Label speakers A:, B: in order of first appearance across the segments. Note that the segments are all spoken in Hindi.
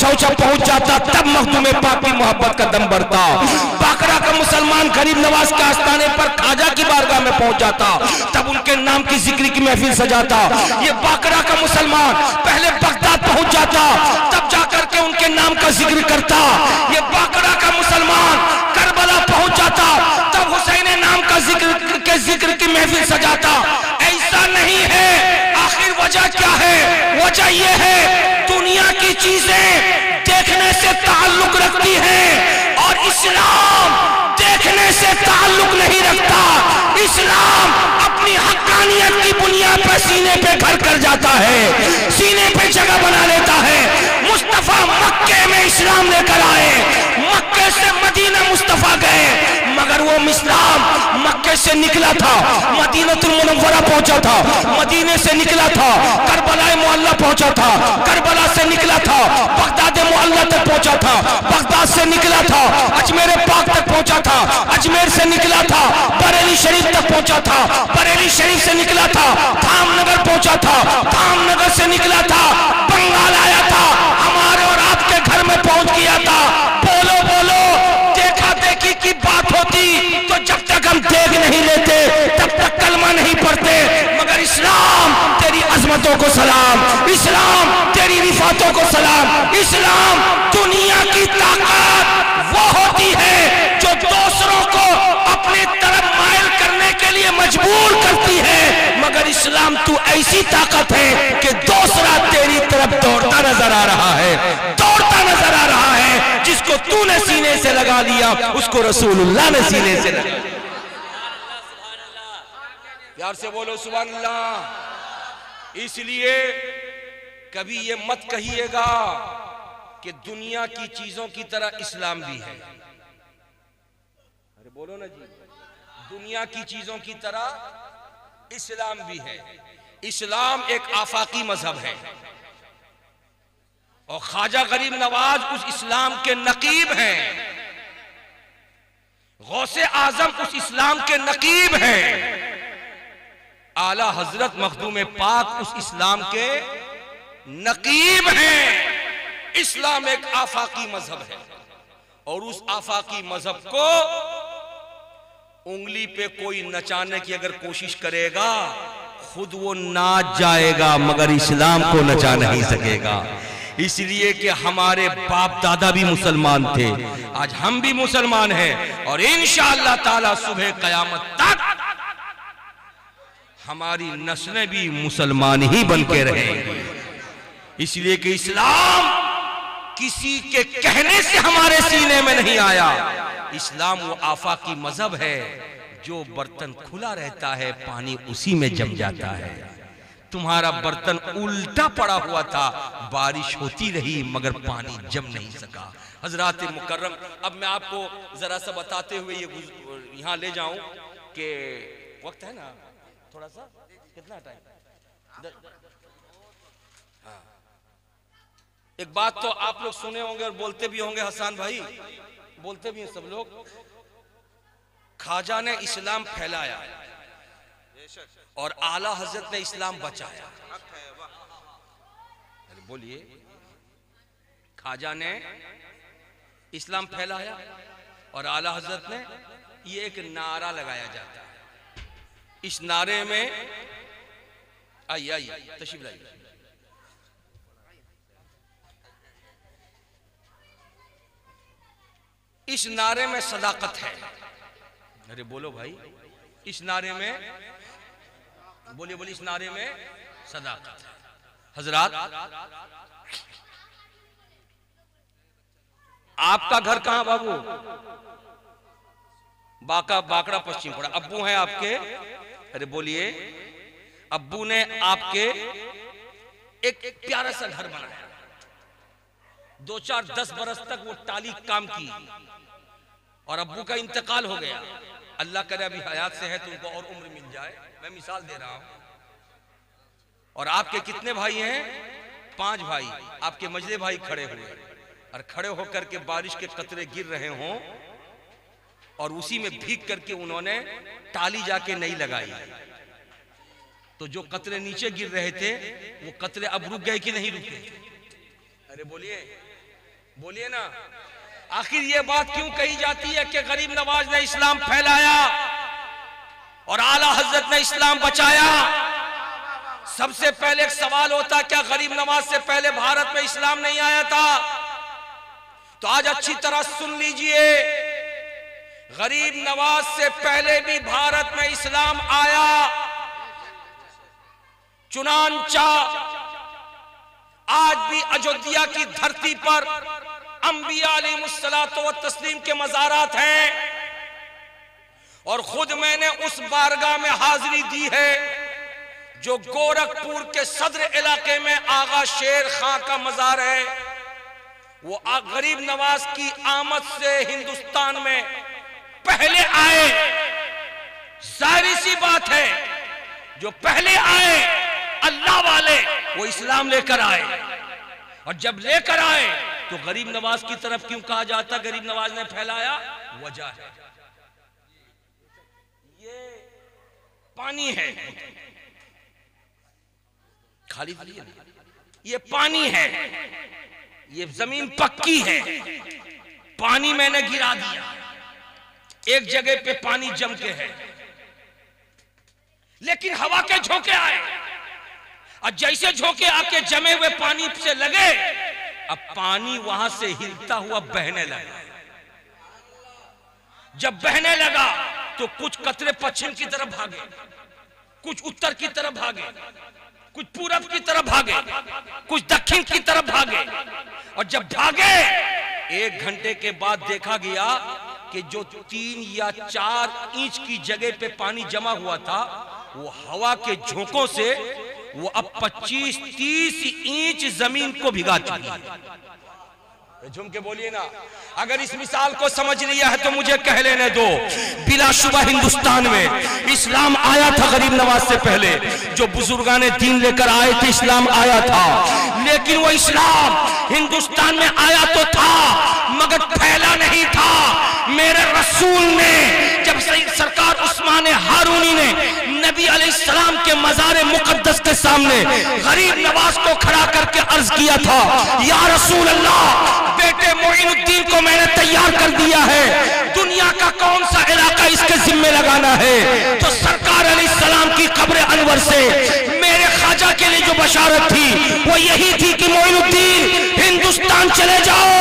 A: ऊंचा ऊंचा पहुंच जाता, तब मखदूम पाक की मोहब्बत का दम बढ़ता। बाकरा का मुसलमान गरीब नवाज के आस्थाने पर ख्वाजा की बारगाह में पहुंच जाता, तब उनके नाम की जिक्र की महफिल सजाता। ये बाकरा का मुसलमान पहले बगदाद पहुंच जाता, तब जाकर के उनके नाम का जिक्र करता। ये बाकरा का मुसलमान करबला पहुंच जाता, तब हुसैन नाम का जिक्र की महफिल सजाता। ऐसा नहीं है। आखिर वजह क्या है? वजह यह है दुनिया की चीजें देखने से ताल्लुक रखती हैं और इस्लाम देखने से ताल्लुक नहीं रखता। इस्लाम अपनी हक्कानियत की बुनियाद पर सीने पे घर कर जाता है, सीने पे जगह बना लेता है। मुस्तफा मक्के में इस्लाम लेकर आए, मक्के से मदीना मुस्तफा गए, मगर वो इस्लाम मक्के से निकला था, मदीनतुल मुनव्वरा पहुंचा था, मदीने से निकला था, करबला मुअल्ला पहुंचा था, करबला से निकला था, बगदाद मुअल्ला तक पहुंचा था, बगदाद से निकला था, अजमेर पाक तक पहुंचा था, अजमेर से निकला था, बरेली शरीफ तक पहुंचा था, बरेली शरीफ से निकला था, धामनगर पहुंचा था, धामनगर से निकला था, बंगाल आया था, हमारे और आपके घर में पहुंच गया था। बोलो बोलो, देखा देखी की बात होती तो जब तक हम देख नहीं लेते तब तक कलमा नहीं पढ़ते। मगर इस्लाम तेरी अजमतों को सलाम, इस्लाम तेरी रिफातों को सलाम। इस्लाम दुनिया की ताकत वो होती है जो दूसरों को अपनी तरफ माइल करने के लिए मजबूर करती है, मगर इस्लाम तू ऐसी ताकत है कि दूसरा तेरी तरफ दौड़ता नजर आ रहा है, दौड़ता नजर आ रहा है। जिसको तूने सीने से लगा लिया उसको रसूलुल्लाह ने सीने से लगा लिया। प्यार से बोलो सुभान अल्लाह। इसलिए कभी ये मत कहिएगा कि दुनिया की चीजों की तरह इस्लाम भी है। अरे बोलो ना जी, दुनिया की चीजों की तरह इस्लाम भी है। इस्लाम एक आफाकी मजहब है और ख्वाजा गरीब नवाज उस इस्लाम के नकीब हैं, गौसे आजम उस इस्लाम के नकीब हैं, आला हजरत मखदूम पाक उस इस्लाम के नकीब हैं। इस्लाम एक आफाकी मजहब है और उस आफाकी मजहब को उंगली पे कोई नचाने की अगर कोशिश करेगा खुद वो नाच जाएगा, मगर इस्लाम को नचा नहीं सकेगा। इसलिए कि हमारे बाप दादा भी मुसलमान थे, आज हम भी मुसलमान हैं और इंशाअल्लाह ताला सुबह कयामत तक हमारी नस्लें भी मुसलमान ही बन के रहेंगी। इसलिए कि इस्लाम किसी के कहने से हमारे सीने में नहीं आया। इस्लाम वो आफाकी मजहब है जो बर्तन खुला रहता है पानी उसी में जम जाता है। तुम्हारा बर्तन उल्टा पड़ा हुआ था, बारिश होती रही मगर पानी जम नहीं सका। हजरात मुकर्रम, अब मैं आपको जरा सा बताते हुए ये यहाँ ले जाऊं कि वक्त है ना, थोड़ा सा कितना टाइम। हाँ, एक बात तो आप लोग सुने होंगे और बोलते भी होंगे, हसन भाई बोलते भी हैं सब लोग, ख्वाजा ने इस्लाम फैलाया और आला हजरत ने इस्लाम बचाया। बोलिए, ख्वाजा ने इस्लाम फैलाया और आला हजरत ने, ये एक नारा लगाया जाता है। इस नारे में आइए आइए तशरीफ लाइए। इस नारे में सदाकत है। अरे बोलो भाई, इस नारे में बोलिए, बोलिए, इस नारे में सदाकत है। हजरात, आपका घर कहां बाबू? बाकड़ा पश्चिम पड़ा। अब्बू हैं आपके? अरे बोलिए, अब्बू ने आपके एक प्यारा सा घर बनाया, 2-4-10 बरस तक वो टाली काम की और अब्बू का इंतकाल हो गया। अल्लाह करे अभी हयात से है तो उनको और उम्र मिल जाए, मैं मिसाल दे रहा हूं। और आपके कितने भाई हैं? 5 भाई। आपके मजले भाई खड़े हुए और खड़े होकर के बारिश के कतरे गिर रहे हों और उसी में भीग करके उन्होंने टाली जाके नहीं लगाई, तो जो कतरे नीचे गिर रहे थे वो कतरे अब रुक गए कि नहीं रुके? अरे बोलिए, बोलिए ना, आखिर ये बात क्यों कही जाती है कि गरीब नवाज ने इस्लाम फैलाया और आला हजरत ने इस्लाम बचाया? सबसे पहले एक सवाल होता, क्या गरीब नवाज से पहले भारत में इस्लाम नहीं आया था? तो आज अच्छी तरह सुन लीजिए, गरीब नवाज से पहले भी भारत में इस्लाम आया। चुनांचा आज भी अयोध्या की धरती पर अंबिया अलैहिमुस्सलातो व तस्लीम के मज़ारात हैं, और खुद मैंने उस बारगाह में हाजिरी दी है जो गोरखपुर के सदर इलाके में आगा शेर खां का मज़ार है। वो गरीब नवाज की आमद से हिंदुस्तान में पहले आए। सारी सी बात है, जो पहले आए अल्लाह वाले, वो इस्लाम लेकर आए, और जब लेकर आए तो गरीब नवाज की तरफ क्यों कहा जाता गरीब नवाज ने फैलाया? वजह है, ये पानी है, खाली ये पानी है, ये जमीन पक्की है, पानी मैंने गिरा दिया, एक जगह पे पानी जम के है, लेकिन हवा के झोंके आए, और जैसे झोंके आके जमे हुए पानी से लगे, अब पानी वहां से हिलता हुआ बहने लगा। जब बहने लगा तो कुछ कतरे पश्चिम की तरफ भागे, कुछ उत्तर की तरफ भागे, कुछ पूरब की तरफ भागे, कुछ दक्षिण की तरफ भागे, और जब भागे 1 घंटे के बाद देखा गया कि जो 3 या 4 इंच की जगह पे पानी जमा हुआ था, वो हवा के झोंकों से वो अब 25-30 इंच जमीन को भिगा चुकी है। झूम के बोलिए ना, अगर इस मिसाल को समझ लिया है तो मुझे कह लेने दो, बिलाशुबा हिंदुस्तान में इस्लाम आया था गरीब नवाज से पहले। जो बुजुर्गाने दीन लेकर आए थे, इस्लाम आया था, लेकिन वो इस्लाम हिंदुस्तान में आया तो था मगर फैला नहीं था। मेरे रसूल ने, जब सरकार उस्मान हारूनी ने नबी अलैहिस्सलाम के मज़ार मुक़द्दस के सामने गरीब नवाज को खड़ा करके अर्ज किया था, या रसूल अल्लाह, बेटे मोइनुद्दीन को मैंने तैयार कर दिया है, दुनिया का कौन सा इलाका इसके जिम्मे लगाना है? तो सरकार अलैहिस्सलाम की कब्र अनवर से मेरे ख्वाजा के लिए जो बशारत थी वो यही थी कि मोइनुद्दीन हिंदुस्तान चले जाओ।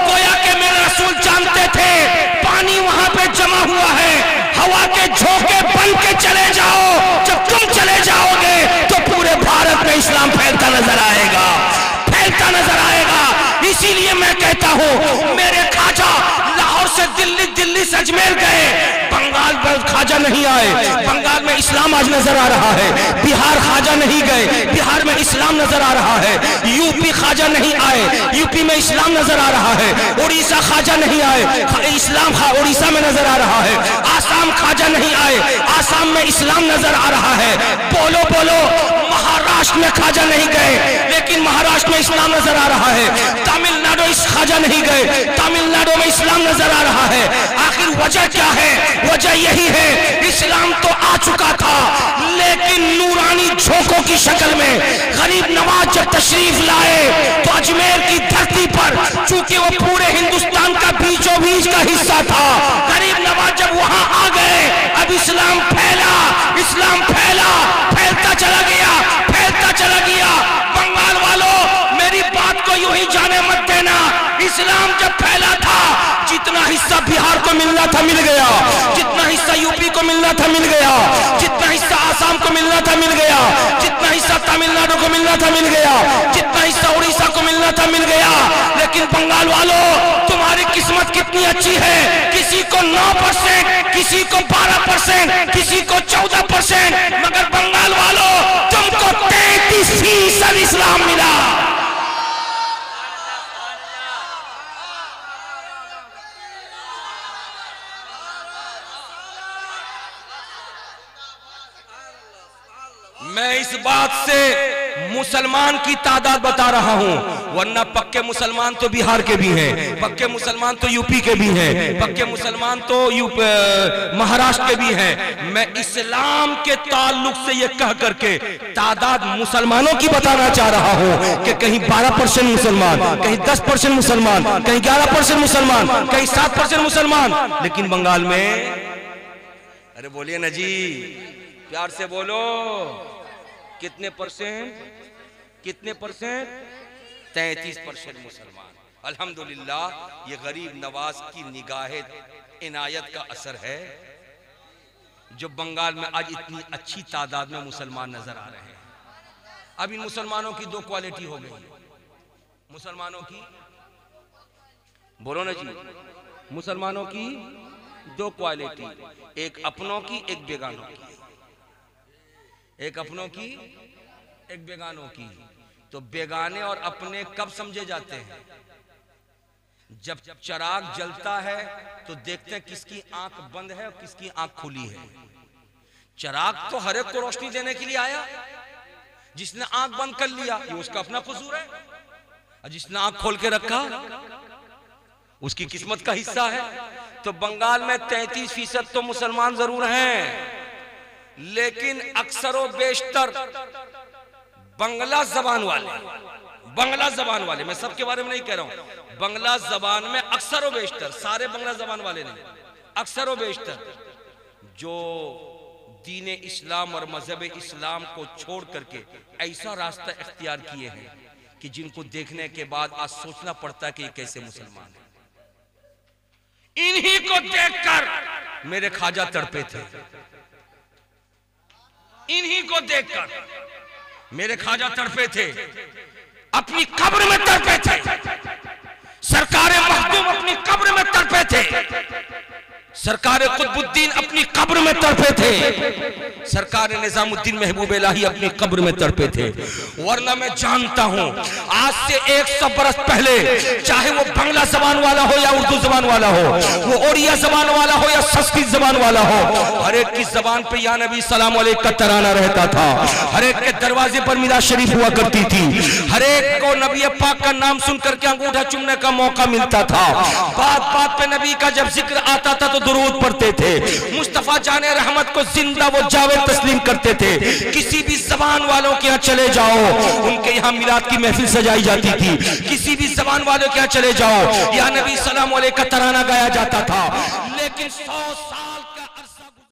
A: गोया के मेरे रसूल जानते थे पानी वहां पे जमा हुआ है, हवा के झोंके बन के चले जाओ। जब तुम चले जाओगे तो पूरे भारत में इस्लाम फैलता नजर आएगा, फैलता नजर आएगा। इसीलिए मैं कहता हूं, मेरे ख्वाजा लाहौर से दिल्ली, दिल्ली से अजमेर गए, बंगाल पर ख्वाजा नहीं आए, बंगाल में इस्लाम आज नजर आ रहा है। बिहार ख्वाजा नहीं गए, बिहार में इस्लाम नजर आ रहा है। यूपी ख्वाजा नहीं आए, यूपी में इस्लाम नजर आ रहा है। उड़ीसा ख्वाजा नहीं आए, इस्लाम उड़ीसा में नजर आ रहा है। आसाम ख्वाजा नहीं आए, आसाम में इस्लाम नजर आ रहा है। बोलो बोलो, महाराष्ट्र में ख्वाजा नहीं गए, लेकिन महाराष्ट्र में इस्लाम नजर आ रहा है। तमिलनाडु इस ख्वाजा नहीं गए, तमिलनाडु में इस्लाम नजर आ रहा है। आखिर वजह क्या है? वजह यही है, इस्लाम तो आ चुका था, लेकिन नूरानी झोंकों की शक्ल में गरीब नवाज जब तशरीफ लाए तो अजमेर की धरती पर, चूंकि वो पूरे हिंदुस्तान का बीचों बीच का हिस्सा था, गरीब नवाज जब वहां आ गए, अब इस्लाम फैला, इस्लाम फैला, फैलता चला गया, फैलता चला गया। बंगाल वालों, मेरी बात को यूं ही जाने मत देना। इस्लाम जब फैला था, जितना हिस्सा बिहार को मिलना था मिल गया, जितना हिस्सा यूपी को मिलना था मिल गया, जितना हिस्सा आसाम को मिलना था मिल गया, जितना हिस्सा तमिलनाडु को मिलना था मिल गया, जितना हिस्सा उड़ीसा को मिलना था मिल गया। लेकिन बंगाल वालों, तुम्हारी किस्मत कितनी अच्छी है, किसी को 9%, किसी को 12%, किसी को 14%, मगर बंगाल वालों तुमको 33% इस्लाम मिला। मैं इस बात से मुसलमान की तादाद बता रहा हूं, वरना पक्के मुसलमान तो बिहार के भी हैं, पक्के मुसलमान तो यूपी के भी हैं, पक्के मुसलमान तो महाराष्ट्र के भी हैं। मैं इस्लाम के ताल्लुक से यह कह करके तादाद मुसलमानों की बताना चाह रहा हूं कि कहीं 12% मुसलमान, कहीं 10% मुसलमान, कहीं 11% मुसलमान, कहीं 7% मुसलमान, लेकिन बंगाल में, अरे बोलिए ना जी, प्यार से बोलो, कितने परसेंट, कितने परसेंट? 33% मुसलमान। अल्हम्दुलिल्लाह ये गरीब नवाज की निगाह इनायत का असर है जो बंगाल में आज इतनी अच्छी तादाद में मुसलमान नजर आ रहे हैं। अब इन मुसलमानों की दो क्वालिटी हो गई, मुसलमानों की, बोलो ना जी, मुसलमानों की दो क्वालिटी, एक अपनों की, एक बेगानों की, एक अपनों की, एक बेगानों की। तो बेगाने और अपने कब समझे जाते हैं? जब चिराग जलता है तो देखते हैं किसकी आंख बंद है और किसकी आंख खुली है। चिराग तो हर एक को रोशनी देने के लिए आया, जिसने आंख बंद कर लिया ये उसका अपना कसूर है, और जिसने आंख खोल के रखा उसकी किस्मत का हिस्सा है। तो बंगाल में 33% तो मुसलमान जरूर हैं, लेकिन अक्सरों बेशतर बंगला जबान वाले, बंगला जबान वाले, मैं सबके बारे में नहीं कह रहा हूं, बंगला जबान में अक्सरों बेशतर, सारे बंगला जबान वाले नहीं, अक्सरों बेशतर जो दीन इस्लाम और मजहब इस्लाम को छोड़ करके ऐसा रास्ता इख्तियार किए हैं कि जिनको देखने के बाद आज सोचना पड़ता है कि ये कैसे मुसलमान है। इन्हीं को देखकर मेरे ख्वाजा तड़पे थे, इन्हीं को देखकर मेरे ख्वाजा तड़पे थे, अपनी कब्र में तड़पे थे, सरकार मखदूम अपनी कब्र में तड़पे थे, सरकार कुतुबुद्दीन अपनी कब्र में तड़पे थे, सरकार निजामुद्दीन महबूब इलाही अपनी कब्र में तड़पे थे। वरना मैं जानता हूं आज से 100 बरस पहले, चाहे वो बांग्ला जबान वाला हो या उर्दू जबान वाला हो, वो ओडिया जबान वाला हो या संस्कृत जबान वाला हो, हर एक की जबान पे या नबी सलाम अलैका तराना रहता था, हर एक के दरवाजे पर मिलाद शरीफ हुआ करती थी, हर एक को नबी पाक का नाम सुन करके अंगूठा चूमने का मौका मिलता था, बात बात पे नबी का जब जिक्र आता था तो दुरूद पढ़ते थे, मुस्तफा जाने रहमत को जिंदा वो जावेद तस्लीम करते थे। किसी भी जबान वालों के यहाँ चले जाओ, उनके यहाँ मिलाद की महफिल सजाई जाती थी, किसी भी जबान वालों के यहाँ चले जाओ या नबी सलाम अलैका तराना गाया जाता था। लेकिन 100 साल